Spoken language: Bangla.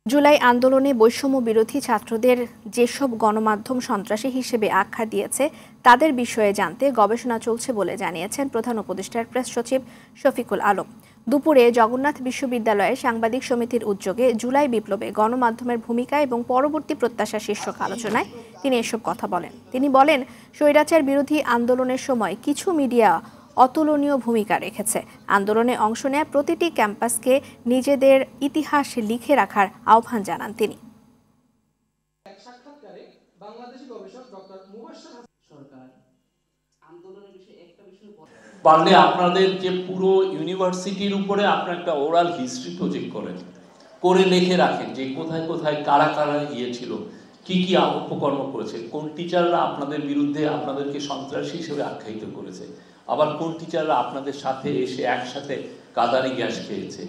জুলাই আন্দোলনে বৈষম্য বিরোধী ছাত্রদের যেসব গণমাধ্যম সন্ত্রাসী হিসেবে আখ্যা দিয়েছে তাদের বিষয়ে জানতে গবেষণা চলছে বলে জানিয়েছেন প্রধান উপদেষ্টার প্রেস সচিব শফিকুল আলম। দুপুরে জগন্নাথ বিশ্ববিদ্যালয়ে সাংবাদিক সমিতির উদ্যোগে জুলাই বিপ্লবে গণমাধ্যমের ভূমিকা এবং পরবর্তী প্রত্যাশা শীর্ষক আলোচনায় তিনি এসব কথা বলেন। তিনি বলেন, স্বৈরাচার বিরোধী আন্দোলনের সময় কিছু মিডিয়া অতুলনীয় ভূমিকা রেখেছে। আন্দোলনে অংশ নেয়া প্রতিটি ক্যাম্পাসকে নিজেদের ইতিহাস লিখে রাখার আহ্বান জানান তিনি। পারলে আপনাদের যে পুরো ইউনিভার্সিটির উপরে আপনার একটা ওরাল হিস্ট্রি প্রজেক্ট করেন, করে লিখে রাখেন যে কোথায় কোথায় কারা কারা গিয়েছিল, কি কি অপকর্ম করেছে, কোন টিচাররা আপনাদের বিরুদ্ধে আপনাদেরকে সন্ত্রাসী হিসেবে আখ্যায়িত করেছে, আবার কোন টিচাররা আপনাদের সাথে এসে একসাথে কাঁদানে গ্যাস খেয়েছে।